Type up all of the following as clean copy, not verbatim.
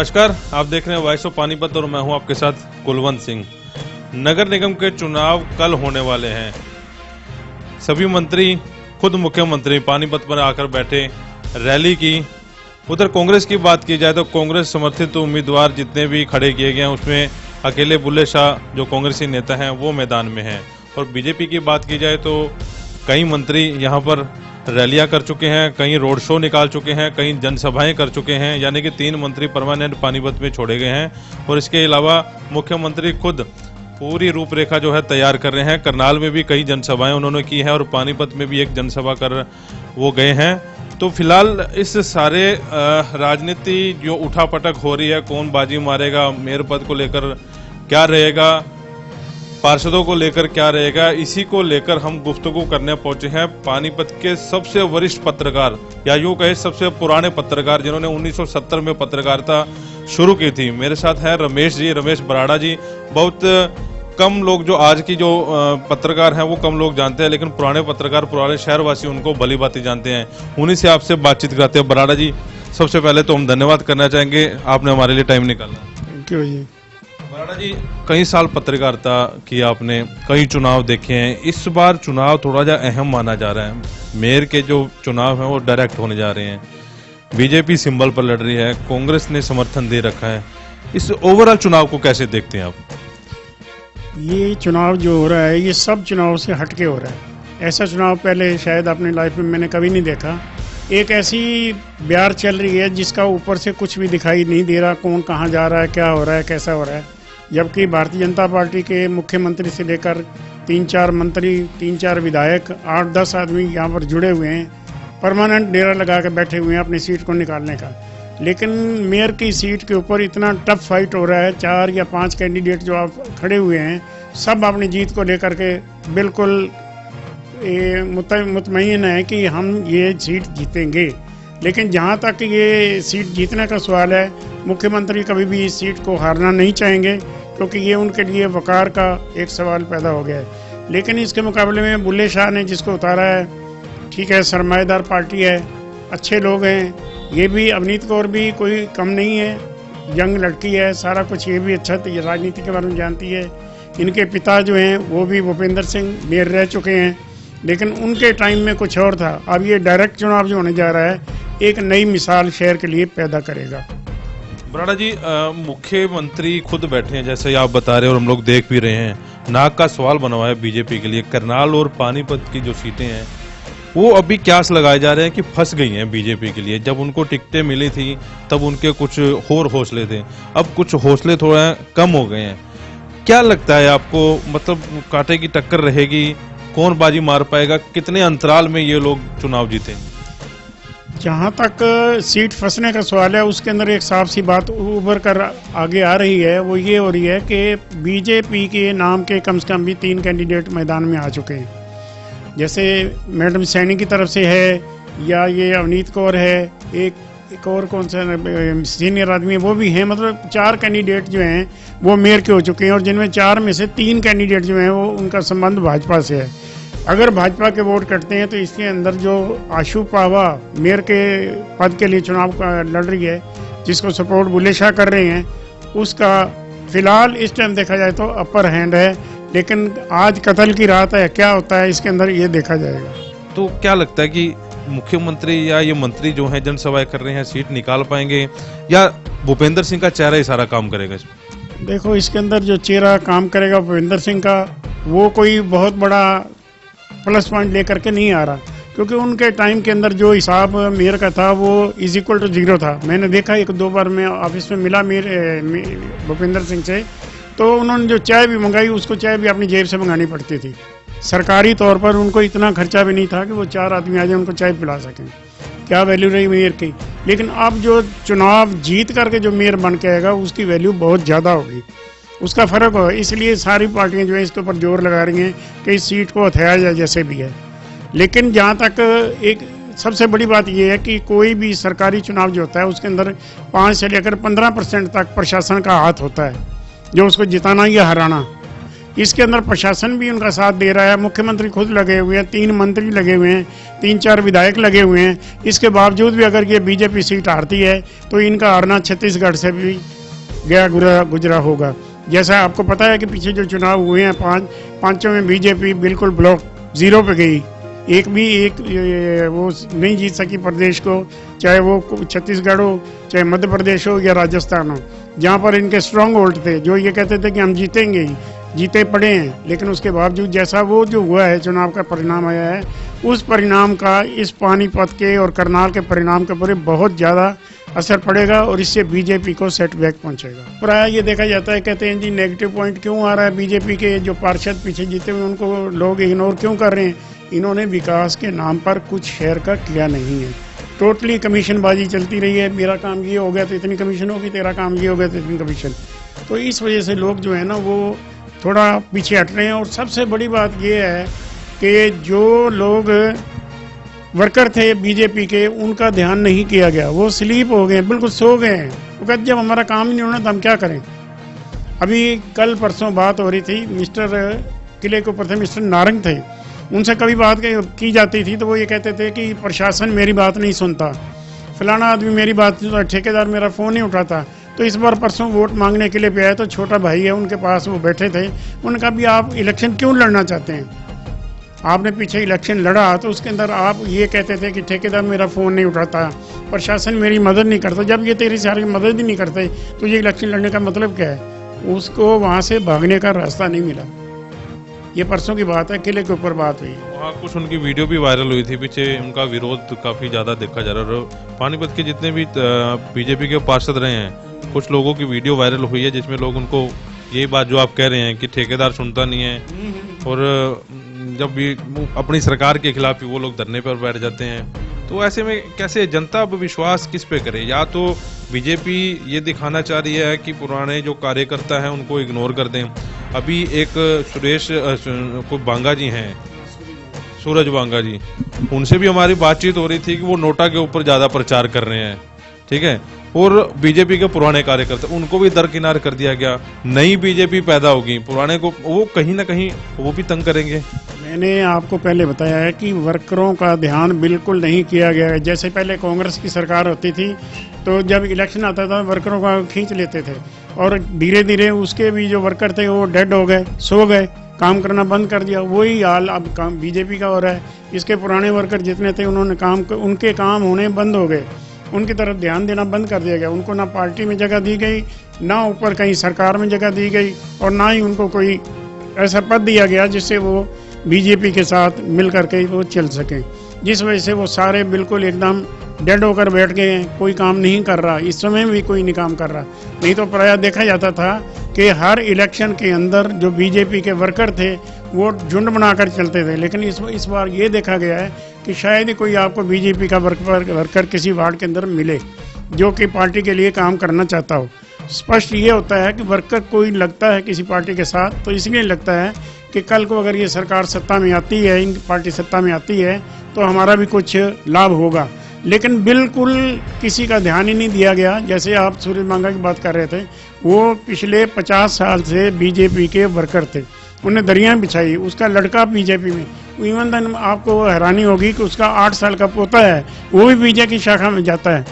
नमस्कार, आप देख रहे हैं वॉइस ऑफ पानीपत और मैं हूं आपके साथ कुलवंत सिंह। नगर निगम के चुनाव कल होने वाले हैं। सभी मंत्री, खुद मुख्यमंत्री पानीपत पर आकर बैठे, रैली की। उधर कांग्रेस की बात की जाए तो कांग्रेस समर्थित उम्मीदवार जितने भी खड़े किए गए हैं उसमें अकेले बुल्ले शाह जो कांग्रेसी नेता हैं वो मैदान में हैं। और बीजेपी की बात की जाए तो कई मंत्री यहाँ पर रैलियां कर चुके हैं, कहीं रोड शो निकाल चुके हैं, कहीं जनसभाएं कर चुके हैं, यानी कि 3 मंत्री परमानेंट पानीपत में छोड़े गए हैं। और इसके अलावा मुख्यमंत्री खुद पूरी रूपरेखा जो है तैयार कर रहे हैं। करनाल में भी कई जनसभाएं उन्होंने की है और पानीपत में भी एक जनसभा कर वो गए हैं। तो फिलहाल इस सारे राजनीति जो उठापटक हो रही है, कौन बाजी मारेगा, मेयर पद को लेकर क्या रहेगा, पार्षदों को लेकर क्या रहेगा, इसी को लेकर हम गुफ्तगू करने पहुंचे हैं पानीपत के सबसे वरिष्ठ पत्रकार या यूं कहे सबसे पुराने पत्रकार जिन्होंने 1970 में पत्रकारिता शुरू की थी। मेरे साथ है रमेश बराड़ा जी। बहुत कम लोग जो आज की जो पत्रकार हैं वो कम लोग जानते हैं, लेकिन पुराने पत्रकार, पुराने शहरवासी उनको भली भांति जानते हैं। उन्हीं से आपसे बातचीत कराते हैं। बराड़ा जी, सबसे पहले तो हम धन्यवाद करना चाहेंगे, आपने हमारे लिए टाइम निकाला। थैंक यू जी। बराड़ा जी, कई साल पत्रकारिता की आपने, कई चुनाव देखे हैं। इस बार चुनाव थोड़ा जा अहम माना जा रहा है। मेयर के जो चुनाव हैं वो डायरेक्ट होने जा रहे हैं। बीजेपी सिंबल पर लड़ रही है, कांग्रेस ने समर्थन दे रखा है। इस ओवरऑल चुनाव को कैसे देखते हैं आप? ये चुनाव जो हो रहा है ये सब चुनाव से हटके हो रहा है। ऐसा चुनाव पहले शायद अपनी लाइफ में मैंने कभी नहीं देखा। एक ऐसी ब्यार चल रही है जिसका ऊपर से कुछ भी दिखाई नहीं दे रहा, कौन कहाँ जा रहा है, क्या हो रहा है, कैसा हो रहा है। जबकि भारतीय जनता पार्टी के मुख्यमंत्री से लेकर 3-4 मंत्री, 3-4 विधायक, 8-10 आदमी यहाँ पर जुड़े हुए हैं, परमानेंट डेरा लगा के बैठे हुए हैं अपनी सीट को निकालने का। लेकिन मेयर की सीट के ऊपर इतना टफ फाइट हो रहा है। 4 या 5 कैंडिडेट जो आप खड़े हुए हैं सब अपनी जीत को लेकर के बिल्कुल मुतमईन है कि हम ये सीट जीतेंगे। लेकिन जहाँ तक ये सीट जीतने का सवाल है, मुख्यमंत्री कभी भी इस सीट को हारना नहीं चाहेंगे, क्योंकि ये उनके लिए वकार का एक सवाल पैदा हो गया है। लेकिन इसके मुकाबले में बुल्ले शाह ने जिसको उतारा है, ठीक है, सरमाएदार पार्टी है, अच्छे लोग हैं। ये भी अवनीत कौर भी कोई कम नहीं है, यंग लड़की है, सारा कुछ ये भी अच्छा राजनीति के बारे में जानती है। इनके पिता जो हैं वो भी भूपेंद्र सिंह मेयर रह चुके हैं, लेकिन उनके टाइम में कुछ और था। अब ये डायरेक्ट चुनाव जो होने जा रहा है एक नई मिसाल शहर के लिए पैदा करेगा। बराड़ा जी, मुख्यमंत्री खुद बैठे हैं जैसे आप बता रहे हैं और हम लोग देख भी रहे हैं। नाक का सवाल बना हुआ है बीजेपी के लिए। करनाल और पानीपत की जो सीटें हैं वो अभी क्यास लगाए जा रहे हैं कि फंस गई हैं बीजेपी के लिए। जब उनको टिकटें मिली थी तब उनके कुछ और हौसले थे, अब कुछ हौसले थोड़ा कम हो गए हैं। क्या लगता है आपको, मतलब कांटे की टक्कर रहेगी, कौन बाजी मार पाएगा, कितने अंतराल में ये लोग चुनाव जीते? जहाँ तक सीट फंसने का सवाल है उसके अंदर एक साफ सी बात उभर कर आगे आ रही है। वो ये हो रही है कि बीजेपी के नाम के कम से कम भी 3 कैंडिडेट मैदान में आ चुके हैं। जैसे मैडम सैनी की तरफ से है, या ये अवनीत कौर है, एक और कौन सा सीनियर आदमी है वो भी हैं। मतलब 4 कैंडिडेट जो हैं वो मेयर के हो चुके हैं, और जिनमें 4 में से 3 कैंडिडेट जो हैं वो उनका संबंध भाजपा से है। अगर भाजपा के वोट कटते हैं तो इसके अंदर जो आशु पावा मेयर के पद के लिए चुनाव लड़ रही है, जिसको सपोर्ट बुल्ले शाह कर रहे हैं, उसका फिलहाल इस टाइम देखा जाए तो अपर हैंड है। लेकिन आज कत्ल की रात है, क्या होता है इसके अंदर ये देखा जाएगा। तो क्या लगता है कि मुख्यमंत्री या ये मंत्री जो हैं जनसभाएं कर रहे हैं सीट निकाल पाएंगे, या भूपेंद्र सिंह का चेहरा ही सारा काम करेगा इसमें? देखो, इसके अंदर जो चेहरा काम करेगा भूपेंद्र सिंह का, वो कोई बहुत बड़ा प्लस पॉइंट लेकर के नहीं आ रहा, क्योंकि उनके टाइम के अंदर जो हिसाब मेयर का था वो = 0 था। मैंने देखा 1-2 बार मैं ऑफिस में मिला भूपेंद्र सिंह से, तो उन्होंने जो चाय भी मंगाई उसको चाय भी अपनी जेब से मंगानी पड़ती थी। सरकारी तौर पर उनको इतना खर्चा भी नहीं था कि वो 4 आदमी आ जाए उनको चाय पिला सकें। क्या वैल्यू रही मेयर की। लेकिन अब जो चुनाव जीत करके जो मेयर बन के आएगा उसकी वैल्यू बहुत ज़्यादा होगी, उसका फ़र्क होगा। इसलिए सारी पार्टियां जो है इसके ऊपर जोर लगा रही हैं कि इस सीट को हथियाया जाए जैसे भी है। लेकिन जहाँ तक एक सबसे बड़ी बात यह है कि कोई भी सरकारी चुनाव जो होता है उसके अंदर 5 से लेकर 15% तक प्रशासन का हाथ होता है, जो उसको जिताना या हराना। इसके अंदर प्रशासन भी उनका साथ दे रहा है, मुख्यमंत्री खुद लगे हुए हैं, 3 मंत्री लगे हुए हैं, 3-4 विधायक लगे हुए हैं। इसके बावजूद भी अगर ये बीजेपी सीट हारती है तो इनका हारना छत्तीसगढ़ से भी गया गुजरा होगा। जैसा आपको पता है कि पीछे जो चुनाव हुए हैं पांचों में बीजेपी बिल्कुल ब्लॉक 0 पे गई, एक वो नहीं जीत सकी प्रदेश को, चाहे वो छत्तीसगढ़ हो, चाहे मध्य प्रदेश हो या राजस्थान हो, जहाँ पर इनके स्ट्रांग होल्ड थे, जो ये कहते थे कि हम जीतेंगे ही, जीते पड़े हैं। लेकिन उसके बावजूद जैसा वो जो हुआ है, चुनाव का परिणाम आया है, उस परिणाम का इस पानीपत के और करनाल के परिणाम के ऊपर बहुत ज़्यादा असर पड़ेगा और इससे बीजेपी को सेटबैक पहुंचेगा। प्राय ये देखा जाता है, कहते हैं जी नेगेटिव पॉइंट क्यों आ रहा है, बीजेपी के जो पार्षद पीछे जीते हुए उनको लोग इग्नोर क्यों कर रहे हैं। इन्होंने विकास के नाम पर कुछ शहर का किया नहीं है, टोटली कमीशनबाजी चलती रही है। मेरा काम ये हो गया तो इतनी कमीशन होगी, तेरा काम ये हो गया तो इतनी कमीशन। तो इस वजह से लोग जो है ना वो थोड़ा पीछे हट रहे हैं। और सबसे बड़ी बात ये है कि जो लोग वर्कर थे बीजेपी के, उनका ध्यान नहीं किया गया, वो स्लीप हो गए, बिल्कुल सो गए हैं। वो कहते जब हमारा काम ही नहीं होना तो हम क्या करें। अभी कल परसों बात हो रही थी, मिस्टर किले के ऊपर थे, मिस्टर नारंग थे, उनसे कभी बात की जाती थी तो वो ये कहते थे कि प्रशासन मेरी बात नहीं सुनता, फलाना आदमी मेरी बात नहीं सुनता, ठेकेदार मेरा फ़ोन नहीं उठाता। तो इस बार परसों वोट मांगने के लिए भी आए तो छोटा भाई है उनके पास, वो बैठे थे, उन्होंने कहा भी आप इलेक्शन क्यों लड़ना चाहते हैं, आपने पीछे इलेक्शन लड़ा तो उसके अंदर आप ये कहते थे कि ठेकेदार मेरा फ़ोन नहीं उठाता, प्रशासन मेरी मदद नहीं करता। जब ये तेरी सारी मदद ही नहीं करते तो ये इलेक्शन लड़ने का मतलब क्या है। उसको वहाँ से भागने का रास्ता नहीं मिला। ये परसों की बात है, किले के ऊपर बात हुई। वहाँ कुछ उनकी वीडियो भी वायरल हुई थी, पीछे उनका विरोध काफ़ी ज़्यादा देखा जा रहा है। पानीपत के जितने भी बीजेपी के पार्षद रहे हैं, कुछ लोगों की वीडियो वायरल हुई है जिसमें लोग उनको यही बात जो आप कह रहे हैं कि ठेकेदार सुनता नहीं है, और जब भी अपनी सरकार के खिलाफ ही वो लोग धरने पर बैठ जाते हैं। तो ऐसे में कैसे जनता अब विश्वास किस पे करे। या तो बीजेपी ये दिखाना चाह रही है कि पुराने जो कार्यकर्ता हैं उनको इग्नोर कर दें। अभी एक सुरेश को बांगा जी हैं, सूरज बांगा जी, उनसे भी हमारी बातचीत हो रही थी कि वो नोटा के ऊपर ज़्यादा प्रचार कर रहे हैं, ठीक है। और बीजेपी के पुराने कार्यकर्ता, उनको भी दरकिनार कर दिया गया। नई बीजेपी पैदा होगी, पुराने को वो कहीं ना कहीं वो भी तंग करेंगे। मैंने आपको पहले बताया है कि वर्करों का ध्यान बिल्कुल नहीं किया गया है। जैसे पहले कांग्रेस की सरकार होती थी तो जब इलेक्शन आता था वर्करों का खींच लेते थे, और धीरे धीरे उसके भी जो वर्कर थे वो डेड हो गए, सो गए, काम करना बंद कर दिया। वही हाल अब काम बीजेपी का हो रहा है। इसके पुराने वर्कर जितने थे उन्होंने उनके काम होने बंद हो गए, उनकी तरफ ध्यान देना बंद कर दिया गया। उनको ना पार्टी में जगह दी गई, ना ऊपर कहीं सरकार में जगह दी गई, और ना ही उनको कोई ऐसा पद दिया गया जिससे वो बीजेपी के साथ मिल करके वो चल सकें। जिस वजह से वो सारे बिल्कुल एकदम डेड होकर बैठ गए हैं, कोई काम नहीं कर रहा। इस समय भी कोई नहीं काम कर रहा। नहीं तो प्रायः देखा जाता था कि हर इलेक्शन के अंदर जो बीजेपी के वर्कर थे वो झुंड बनाकर चलते थे। लेकिन इस बार ये देखा गया है कि शायद ही कोई आपको बीजेपी का वर्कर किसी वार्ड के अंदर मिले जो कि पार्टी के लिए काम करना चाहता हो। स्पष्ट ये होता है कि वर्कर कोई लगता है किसी पार्टी के साथ तो इसलिए लगता है कि कल को अगर ये सरकार सत्ता में आती है, इनकी पार्टी सत्ता में आती है तो हमारा भी कुछ लाभ होगा। लेकिन बिल्कुल किसी का ध्यान ही नहीं दिया गया। जैसे आप सूरज बांगा की बात कर रहे थे, वो पिछले 50 साल से बीजेपी के वर्कर थे, उन्हें दरियाँ बिछाई। उसका लड़का बीजेपी में, इवन देन आपको हैरानी होगी कि उसका 8 साल का पोता है, वो भी बीजेपी की शाखा में जाता है।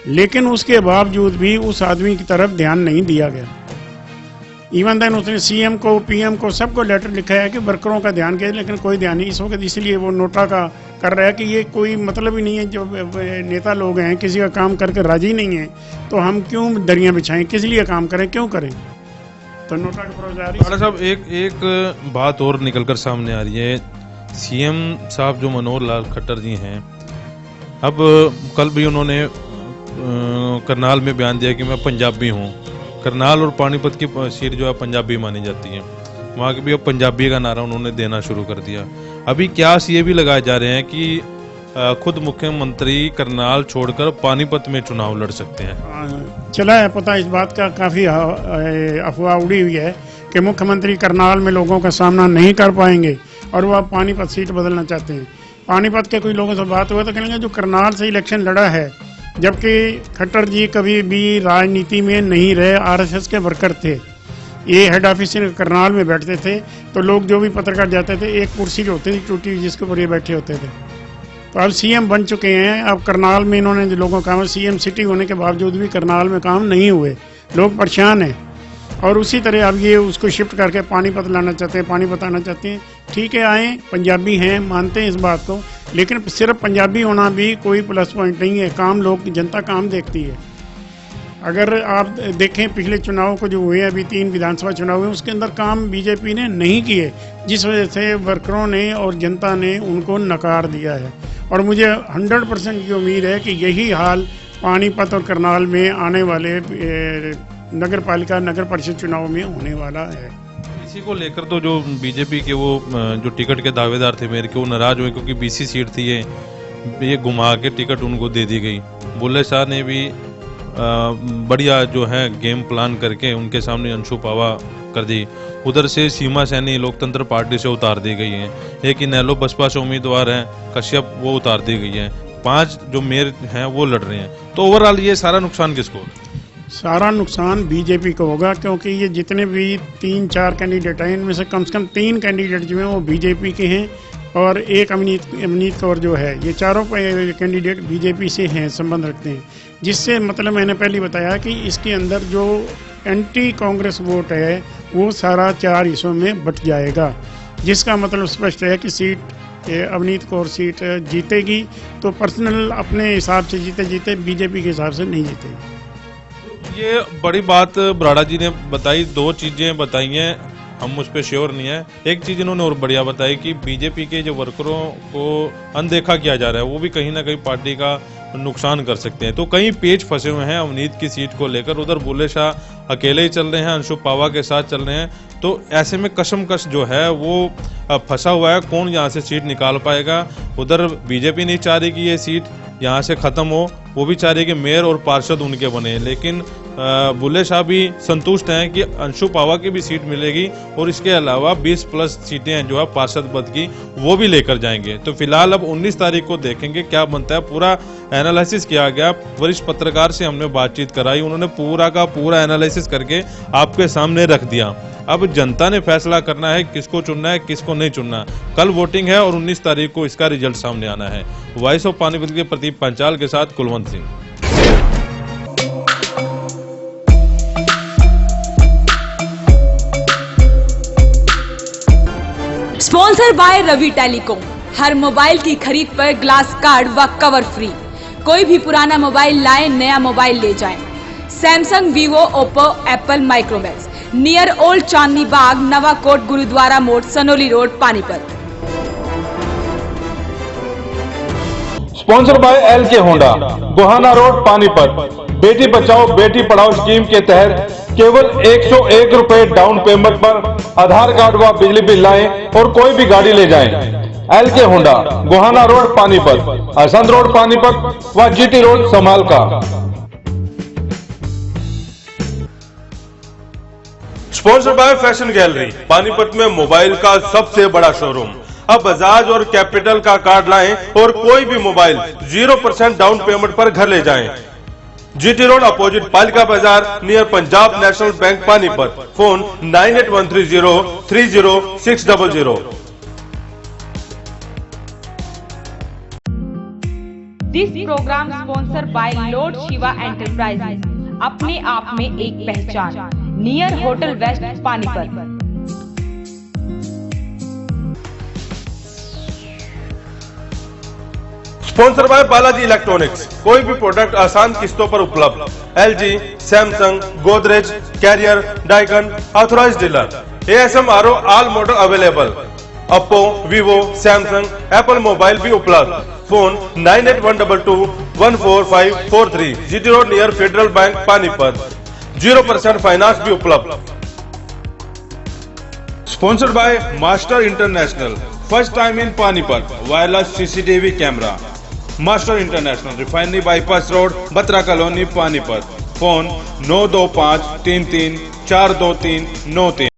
लेकिन उसके बावजूद भी उस आदमी की तरफ ध्यान नहीं दिया गया। इवन देन उसने सीएम को, पीएम को, सबको लेटर लिखा है कि वर्करों का ध्यान किया, लेकिन कोई ध्यान नहीं इस वक्त। इसलिए वो नोटा का कर रहा है कि ये कोई मतलब ही नहीं है। जो नेता लोग हैं किसी का काम करके राजी नहीं है तो हम क्यों दरियाँ बिछाएं, किस लिए काम करें, क्यों करें। तो नोटा का प्रोजेक्ट साहब एक बात और निकल कर सामने आ रही है। सीएम साहब जो मनोहर लाल खट्टर जी हैं, अब कल भी उन्होंने करनाल में बयान दिया कि मैं पंजाबी हूँ। करनाल और पानीपत की सीट जो है पंजाबी मानी जाती है, वहाँ के भी अब पंजाबी का नारा उन्होंने देना शुरू कर दिया। अभी क्यास ये भी लगाए जा रहे हैं कि खुद मुख्यमंत्री करनाल छोड़कर पानीपत में चुनाव लड़ सकते हैं। चला है पता इस बात का, काफ़ी अफवाह उड़ी हुई है कि मुख्यमंत्री करनाल में लोगों का सामना नहीं कर पाएंगे और वह पानीपत सीट बदलना चाहते हैं। पानीपत के कोई लोगों से बात हुआ तो कहेंगे जो करनाल से इलेक्शन लड़ा है, जबकि खट्टर जी कभी भी राजनीति में नहीं रहे, आरएसएस के वर्कर थे। ये हेड ऑफिस करनाल में बैठते थे, तो लोग जो भी पत्रकार जाते थे एक कुर्सी जो होती थी टूटी हुई जिसके ऊपर ये बैठे होते थे। तो अब सीएम बन चुके हैं, अब करनाल में इन्होंने जो लोगों का काम, सीएम सिटी होने के बावजूद भी करनाल में काम नहीं हुए, लोग परेशान हैं। और उसी तरह अब ये उसको शिफ्ट करके पानीपत लाना चाहते हैं, पानीपत आना चाहते हैं। ठीक है, आए, पंजाबी हैं, मानते हैं इस बात को, लेकिन सिर्फ पंजाबी होना भी कोई प्लस पॉइंट नहीं है। काम लोग, जनता काम देखती है। अगर आप देखें पिछले चुनाव को जो हुए, अभी 3 विधानसभा चुनाव हुए, उसके अंदर काम बीजेपी ने नहीं किए, जिस वजह से वर्करों ने और जनता ने उनको नकार दिया है। और मुझे 100% की उम्मीद है कि यही हाल पानीपत और करनाल में आने वाले नगर पालिका, नगर परिषद चुनाव में होने वाला है। इसी को लेकर तो जो बीजेपी के वो जो टिकट के दावेदार थे मेरे के, वो नाराज हुए क्योंकि बीसी सीट थी, ये घुमा के टिकट उनको दे दी गई। बुल्ले शाह ने भी बढ़िया जो है गेम प्लान करके उनके सामने अंशु पावा कर दी। उधर से सीमा सैनी लोकतंत्र पार्टी से उतार दी गई है। एक इनेलो बसपा से उम्मीदवार हैं कश्यप, वो उतार दी गई है। 5 जो मेयर हैं वो लड़ रहे हैं। तो ओवरऑल ये सारा नुकसान किसको? सारा नुकसान बीजेपी को होगा, क्योंकि ये जितने भी 3-4 कैंडिडेट हैं, इनमें से कम 3 कैंडिडेट जो हैं वो बीजेपी के हैं, और एक अमनीत कौर जो है, ये चारों कैंडिडेट बीजेपी से हैं, संबंध रखते हैं। जिससे मतलब मैंने पहले बताया कि इसके अंदर जो एंटी कांग्रेस वोट है वो सारा 4 हिस्सों में बट जाएगा, जिसका मतलब स्पष्ट है कि सीट अवनीत कौर सीट जीतेगी, तो पर्सनल अपने हिसाब से जीते बीजेपी के हिसाब से नहीं जीतेगी। ये बड़ी बात बराड़ा जी ने बताई। 2 चीजें बताई हैं, हम उस पर श्योर नहीं है। एक चीज इन्होंने और बढ़िया बताई कि बीजेपी के जो वर्करों को अनदेखा किया जा रहा है, वो भी कहीं ना कहीं पार्टी का नुकसान कर सकते हैं। तो कई पेच फंसे हुए हैं अवनीत की सीट को लेकर। उधर बुल्ले शाह अकेले ही चल रहे हैं, अंशु पावा के साथ चल रहे हैं। तो ऐसे में कशमकश जो है वो फंसा हुआ है, कौन यहाँ से सीट निकाल पाएगा। उधर बीजेपी नहीं चाह रही कि ये सीट यहाँ से खत्म हो, वो भी चाह रही कि मेयर और पार्षद उनके बने। लेकिन बुल्ले शाह भी संतुष्ट हैं कि अंशु पावा की भी सीट मिलेगी, और इसके अलावा 20+ सीटें जो है पार्षद पद की वो भी लेकर जाएंगे। तो फिलहाल अब 19 तारीख को देखेंगे क्या बनता है। पूरा एनालिसिस किया गया, वरिष्ठ पत्रकार से हमने बातचीत कराई, उन्होंने पूरा का पूरा एनालिसिस करके आपके सामने रख दिया। अब जनता ने फैसला करना है किसको चुनना है, किसको नहीं चुनना। कल वोटिंग है और 19 तारीख को इसका रिजल्ट सामने आना है। वॉइस ऑफ पानीपत के प्रदीप पंचाल के साथ Kulwant Singh. Sponsor by Ravi telecom. हर मोबाइल की खरीद पर ग्लास कार्ड व कवर फ्री। कोई भी पुराना मोबाइल लाएं, नया मोबाइल ले जाएं। Samsung, Vivo, Oppo, Apple, Micromax. Near old Chandni Bagh, Nava Kot, Gurudwara मोड़, Sanoli road, Panipat. Sponsor by LK Honda, Gohana road, Panipat. बेटी बचाओ बेटी पढ़ाओ स्कीम के तहत केवल 101 रुपए डाउन पेमेंट पर आधार कार्ड व बिजली बिल लाएं और कोई भी गाड़ी ले जाएं। LK Honda, Gohana road, Panipat, Hasan road, Panipat व GT रोड, समाल का। Sponsor by fashion gallery, Panipat में मोबाइल का सबसे बड़ा शोरूम। अब बजाज और कैपिटल का कार्ड लाएं और कोई भी मोबाइल 0% डाउन पेमेंट पर घर ले जाएं। GT road opposite Palika Bazaar, near Punjab national bank, Panipat. Phone 9813030600। This program sponsor by lord Shiva enterprises. अपने आप में एक पहचान। Near hotel west, Panipat. Sponsor by Balaji electronics. कोई भी प्रोडक्ट आसान किस्तों पर उपलब्ध। LG, Samsung, Godrej, Carrier, Daikin, authorise dealer. ASM RO all model available. Oppo, Vivo, Samsung, Apple mobile भी उपलब्ध। Phone 9812214543। GT road near federal bank, Panipat. 0% finance भी उपलब्ध। Sponsored by master international, first time in Panipat, wireless CCTV camera. Master international, refinery bypass road, Batra colony, Panipat. Phone 92533423993।